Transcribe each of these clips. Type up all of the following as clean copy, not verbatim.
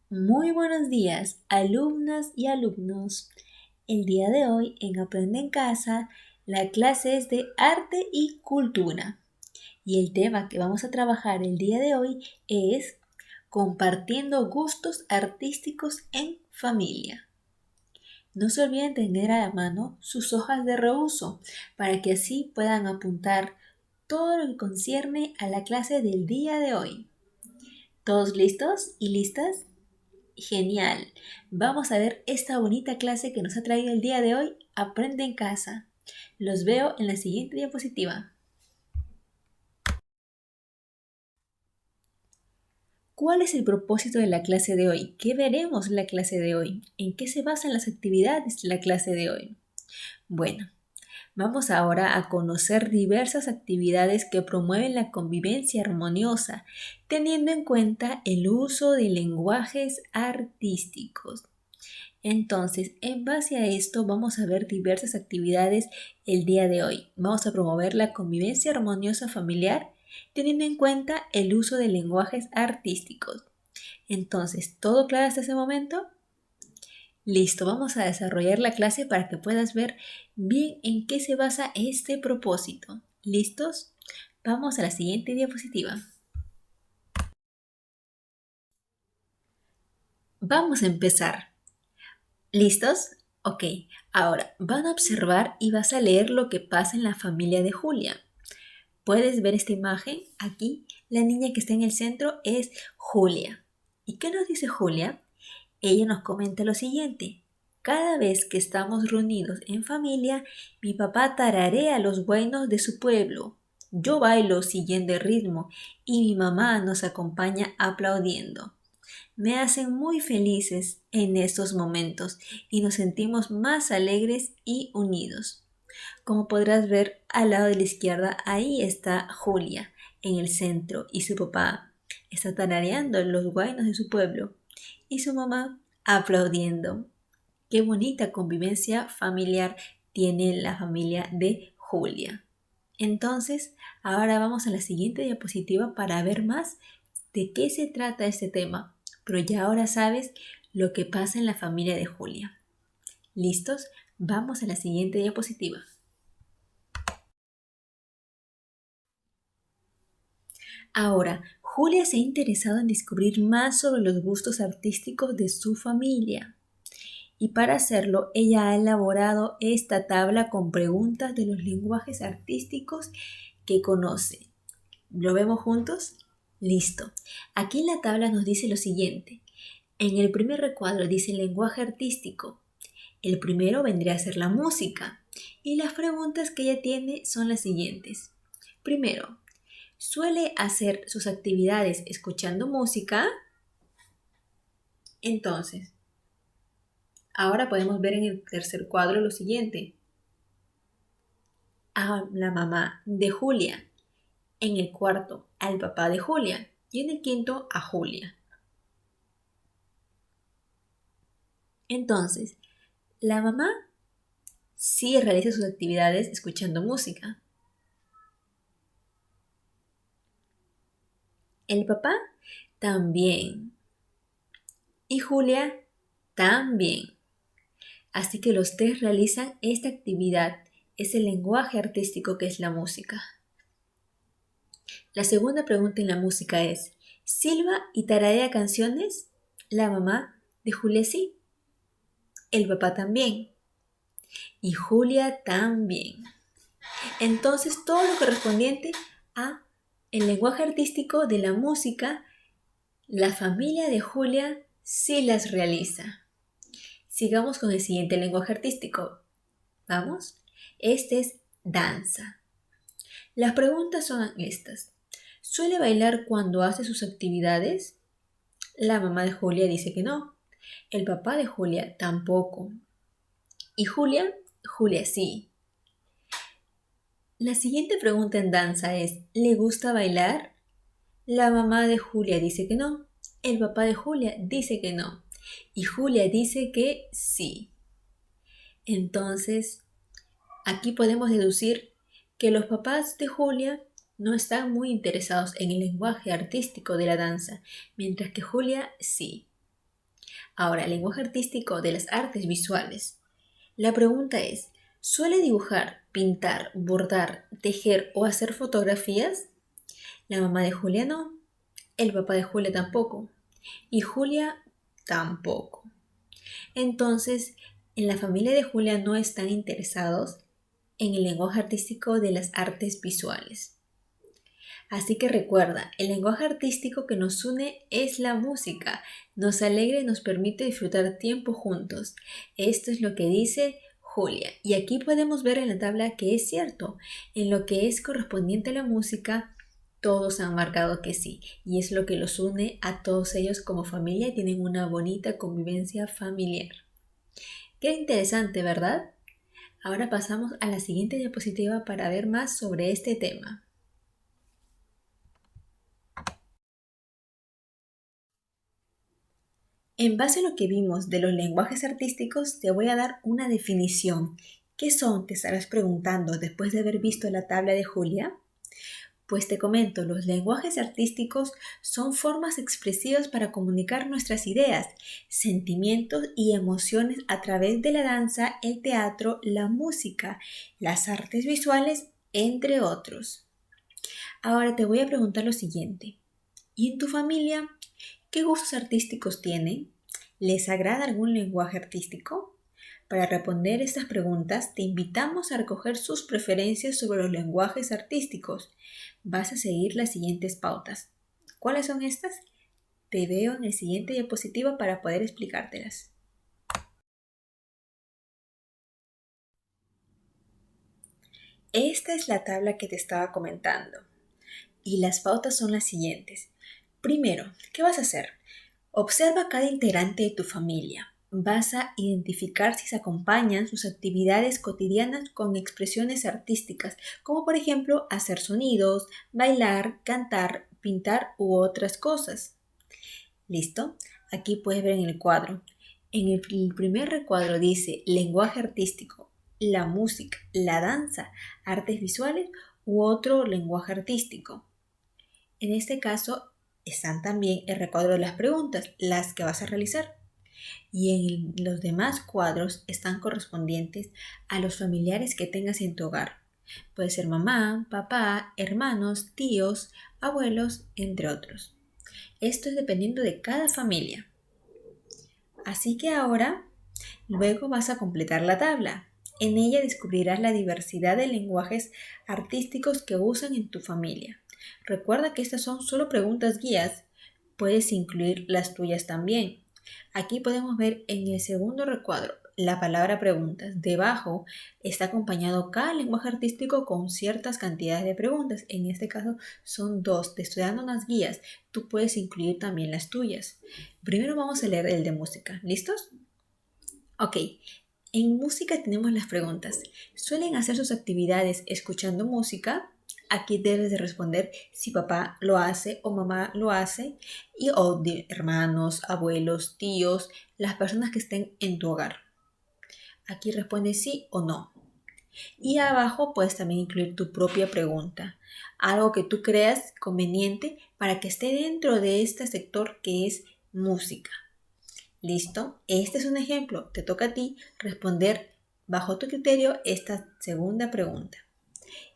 Muy buenos días, alumnas y alumnos. El día de hoy en Aprende en Casa, la clase es de arte y cultura. Y el tema que vamos a trabajar el día de hoy es compartiendo gustos artísticos en familia. No se olviden tener a la mano sus hojas de reuso para que así puedan apuntar todo lo que concierne a la clase del día de hoy. ¿Todos listos y listas? Genial. Vamos a ver esta bonita clase que nos ha traído el día de hoy. Aprende en casa. Los veo en la siguiente diapositiva. ¿Cuál es el propósito de la clase de hoy? ¿Qué veremos en la clase de hoy? ¿En qué se basan las actividades de la clase de hoy? Bueno, vamos ahora a conocer diversas actividades que promueven la convivencia armoniosa, teniendo en cuenta el uso de lenguajes artísticos. Entonces, en base a esto, vamos a ver diversas actividades el día de hoy. Vamos a promover la convivencia armoniosa familiar teniendo en cuenta el uso de lenguajes artísticos. Entonces, ¿todo claro hasta ese momento? Listo, vamos a desarrollar la clase para que puedas ver bien en qué se basa este propósito. ¿Listos? Vamos a la siguiente diapositiva. Vamos a empezar. ¿Listos? Ok, ahora van a observar y vas a leer lo que pasa en la familia de Julia. ¿Puedes ver esta imagen? Aquí la niña que está en el centro es Julia. ¿Y qué nos dice Julia? Ella nos comenta lo siguiente. Cada vez que estamos reunidos en familia, mi papá tararea los buenos de su pueblo. Yo bailo siguiendo el ritmo y mi mamá nos acompaña aplaudiendo. Me hacen muy felices en estos momentos y nos sentimos más alegres y unidos. Como podrás ver al lado de la izquierda, ahí está Julia en el centro y su papá está tarareando los guainos de su pueblo y su mamá aplaudiendo. Qué bonita convivencia familiar tiene la familia de Julia. Entonces, ahora vamos a la siguiente diapositiva para ver más de qué se trata este tema, pero ya ahora sabes lo que pasa en la familia de Julia. ¿Listos? Vamos a la siguiente diapositiva. Ahora, Julia se ha interesado en descubrir más sobre los gustos artísticos de su familia. Y para hacerlo, ella ha elaborado esta tabla con preguntas de los lenguajes artísticos que conoce. ¿Lo vemos juntos? Listo. Aquí en la tabla nos dice lo siguiente. En el primer recuadro dice lenguaje artístico. El primero vendría a ser la música. Y las preguntas que ella tiene son las siguientes. Primero, ¿suele hacer sus actividades escuchando música? Entonces, ahora podemos ver en el tercer cuadro lo siguiente. A la mamá de Julia. En el cuarto, al papá de Julia. Y en el quinto, a Julia. Entonces, la mamá sí realiza sus actividades escuchando música. El papá también. Y Julia también. Así que los tres realizan esta actividad, ese lenguaje artístico que es la música. La segunda pregunta en la música es, ¿silba y tararea canciones? La mamá de Julia sí. El papá también. Y Julia también. Entonces, todo lo correspondiente a el lenguaje artístico de la música, la familia de Julia sí las realiza. Sigamos con el siguiente lenguaje artístico. ¿Vamos? Este es danza. Las preguntas son estas. ¿Suele bailar cuando hace sus actividades? La mamá de Julia dice que no. El papá de Julia tampoco. ¿Y Julia? Julia sí. La siguiente pregunta en danza es, ¿le gusta bailar? La mamá de Julia dice que no. El papá de Julia dice que no. Y Julia dice que sí. Entonces, aquí podemos deducir que los papás de Julia no están muy interesados en el lenguaje artístico de la danza, mientras que Julia sí. Ahora, el lenguaje artístico de las artes visuales. La pregunta es, ¿suele dibujar, pintar, bordar, tejer o hacer fotografías? La mamá de Julia no, el papá de Julia tampoco y Julia tampoco. Entonces, en la familia de Julia no están interesados en el lenguaje artístico de las artes visuales. Así que recuerda, el lenguaje artístico que nos une es la música, nos alegra y nos permite disfrutar tiempo juntos. Esto es lo que dice Julia. Y aquí podemos ver en la tabla que es cierto, en lo que es correspondiente a la música, todos han marcado que sí, y es lo que los une a todos ellos como familia y tienen una bonita convivencia familiar. Qué interesante, ¿verdad? Ahora pasamos a la siguiente diapositiva para ver más sobre este tema. En base a lo que vimos de los lenguajes artísticos, te voy a dar una definición. ¿Qué son? Te estarás preguntando después de haber visto la tabla de Julia. Pues te comento, los lenguajes artísticos son formas expresivas para comunicar nuestras ideas, sentimientos y emociones a través de la danza, el teatro, la música, las artes visuales, entre otros. Ahora te voy a preguntar lo siguiente. ¿Y en tu familia qué gustos artísticos tienen? ¿Les agrada algún lenguaje artístico? Para responder estas preguntas, te invitamos a recoger sus preferencias sobre los lenguajes artísticos. Vas a seguir las siguientes pautas. ¿Cuáles son estas? Te veo en el siguiente diapositiva para poder explicártelas. Esta es la tabla que te estaba comentando. Y las pautas son las siguientes. Primero, ¿qué vas a hacer? Observa a cada integrante de tu familia. Vas a identificar si se acompañan sus actividades cotidianas con expresiones artísticas, como por ejemplo hacer sonidos, bailar, cantar, pintar u otras cosas. ¿Listo? Aquí puedes ver en el cuadro. En el primer recuadro dice lenguaje artístico, la música, la danza, artes visuales u otro lenguaje artístico. En este caso están también el recuadro de las preguntas, las que vas a realizar. Y en los demás cuadros están correspondientes a los familiares que tengas en tu hogar. Puede ser mamá, papá, hermanos, tíos, abuelos, entre otros. Esto es dependiendo de cada familia. Así que ahora, luego vas a completar la tabla. En ella descubrirás la diversidad de lenguajes artísticos que usan en tu familia. Recuerda que estas son solo preguntas guías. Puedes incluir las tuyas también. Aquí podemos ver en el segundo recuadro la palabra preguntas. Debajo está acompañado cada lenguaje artístico con ciertas cantidades de preguntas. En este caso son 2. Te estoy dando unas guías. Tú puedes incluir también las tuyas. Primero vamos a leer el de música. ¿Listos? Ok. En música tenemos las preguntas. ¿Suelen hacer sus actividades escuchando música? Aquí debes de responder si papá lo hace o mamá lo hace o de hermanos, abuelos, tíos, las personas que estén en tu hogar. Aquí responde sí o no. Y abajo puedes también incluir tu propia pregunta, algo que tú creas conveniente para que esté dentro de este sector que es música. ¿Listo? Este es un ejemplo. Te toca a ti responder bajo tu criterio esta segunda pregunta.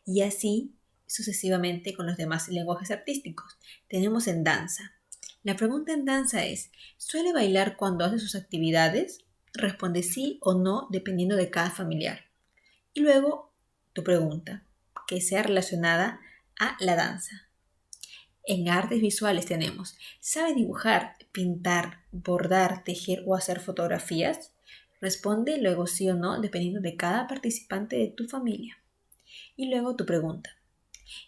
Y así sucesivamente con los demás lenguajes artísticos. Tenemos en danza. La pregunta en danza es, ¿suele bailar cuando hace sus actividades? Responde sí o no dependiendo de cada familiar. Y luego tu pregunta, que sea relacionada a la danza. En artes visuales tenemos, ¿sabe dibujar, pintar, bordar, tejer o hacer fotografías? Responde luego sí o no dependiendo de cada participante de tu familia. Y luego tu pregunta.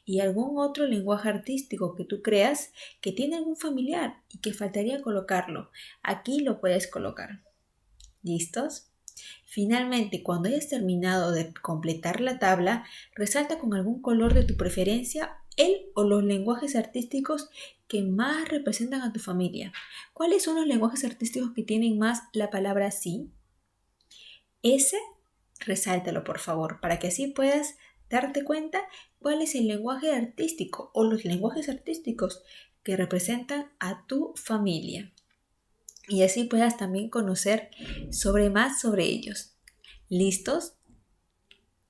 ¿Y algún otro lenguaje artístico que tú creas que tiene algún familiar y que faltaría colocarlo? Aquí lo puedes colocar. ¿Listos? Finalmente, cuando hayas terminado de completar la tabla, resalta con algún color de tu preferencia el o los lenguajes artísticos que más representan a tu familia. ¿Cuáles son los lenguajes artísticos que tienen más la palabra sí? Ese, resáltalo por favor, para que así puedas darte cuenta cuál es el lenguaje artístico o los lenguajes artísticos que representan a tu familia. y así puedas también conocer más sobre ellos. ¿Listos?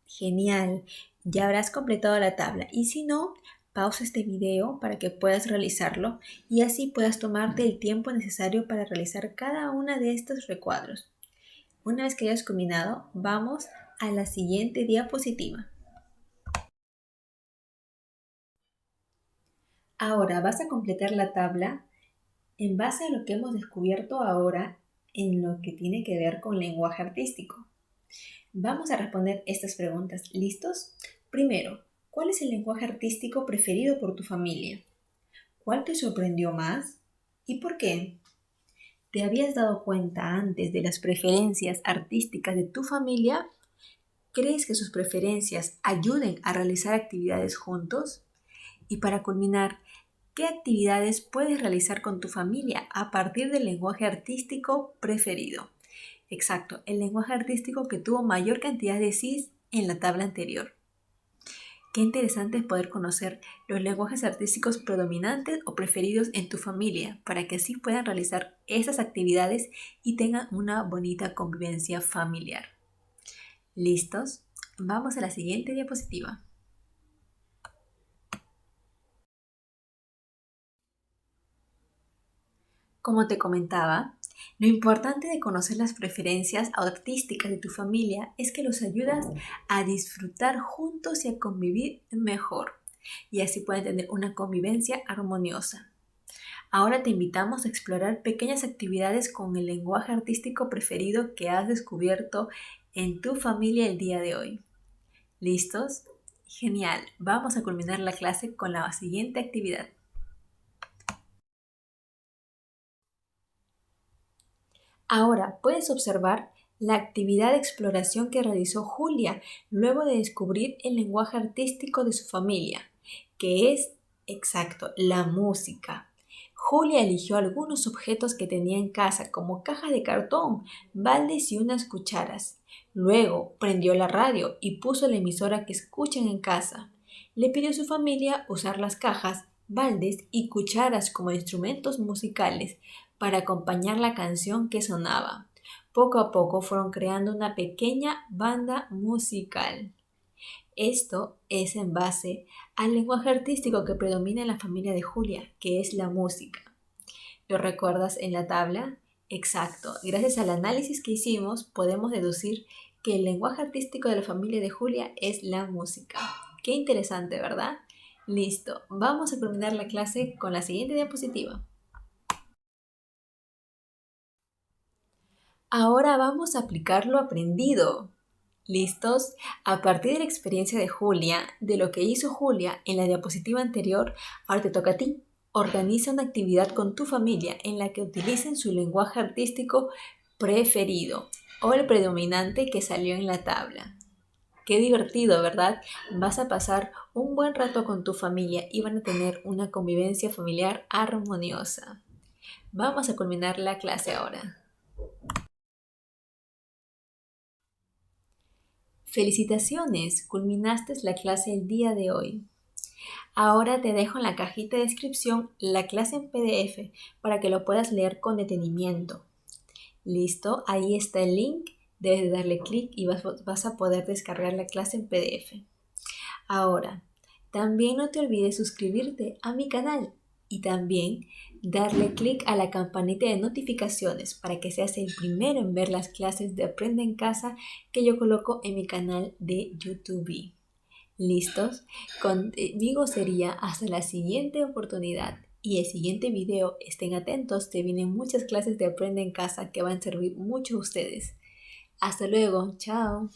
Genial, ya habrás completado la tabla y si no, pausa este video para que puedas realizarlo y así puedas tomarte el tiempo necesario para realizar cada una de estos recuadros. Una vez que hayas combinado, vamos a la siguiente diapositiva. Ahora vas a completar la tabla en base a lo que hemos descubierto ahora en lo que tiene que ver con lenguaje artístico. Vamos a responder estas preguntas. ¿Listos? Primero, ¿cuál es el lenguaje artístico preferido por tu familia? ¿Cuál te sorprendió más? ¿Y por qué? ¿Te habías dado cuenta antes de las preferencias artísticas de tu familia? ¿Crees que sus preferencias ayuden a realizar actividades juntos? Y para culminar, ¿qué actividades puedes realizar con tu familia a partir del lenguaje artístico preferido? Exacto, el lenguaje artístico que tuvo mayor cantidad de sís en la tabla anterior. Qué interesante es poder conocer los lenguajes artísticos predominantes o preferidos en tu familia para que así puedan realizar esas actividades y tengan una bonita convivencia familiar. ¿Listos? Vamos a la siguiente diapositiva. Como te comentaba, lo importante de conocer las preferencias artísticas de tu familia es que los ayudas a disfrutar juntos y a convivir mejor, y así pueden tener una convivencia armoniosa. Ahora te invitamos a explorar pequeñas actividades con el lenguaje artístico preferido que has descubierto en tu familia el día de hoy. ¿Listos? Genial, vamos a culminar la clase con la siguiente actividad. Ahora puedes observar la actividad de exploración que realizó Julia luego de descubrir el lenguaje artístico de su familia, que es, exacto, la música. Julia eligió algunos objetos que tenía en casa, como cajas de cartón, baldes y unas cucharas. Luego prendió la radio y puso la emisora que escuchan en casa. Le pidió a su familia usar las cajas, baldes y cucharas como instrumentos musicales para acompañar la canción que sonaba. Poco a poco fueron creando una pequeña banda musical. Esto es en base al lenguaje artístico que predomina en la familia de Julia, que es la música. ¿Lo recuerdas en la tabla? Exacto. Gracias al análisis que hicimos, podemos deducir que el lenguaje artístico de la familia de Julia es la música. Qué interesante, ¿verdad? Listo. Vamos a terminar la clase con la siguiente diapositiva. Ahora vamos a aplicar lo aprendido. ¿Listos? A partir de la experiencia de Julia, de lo que hizo Julia en la diapositiva anterior, ahora te toca a ti. Organiza una actividad con tu familia en la que utilicen su lenguaje artístico preferido o el predominante que salió en la tabla. Qué divertido, ¿verdad? Vas a pasar un buen rato con tu familia y van a tener una convivencia familiar armoniosa. Vamos a culminar la clase ahora. Felicitaciones, culminaste la clase el día de hoy. Ahora te dejo en la cajita de descripción la clase en PDF para que lo puedas leer con detenimiento. ¿Listo? Ahí está el link, debes darle clic y vas a poder descargar la clase en PDF. Ahora, también no te olvides suscribirte a mi canal y también darle clic a la campanita de notificaciones para que seas el primero en ver las clases de Aprende en Casa que yo coloco en mi canal de YouTube. ¿Listos? Conmigo sería hasta la siguiente oportunidad y el siguiente video. Estén atentos, te vienen muchas clases de Aprende en Casa que van a servir mucho a ustedes. Hasta luego, chao.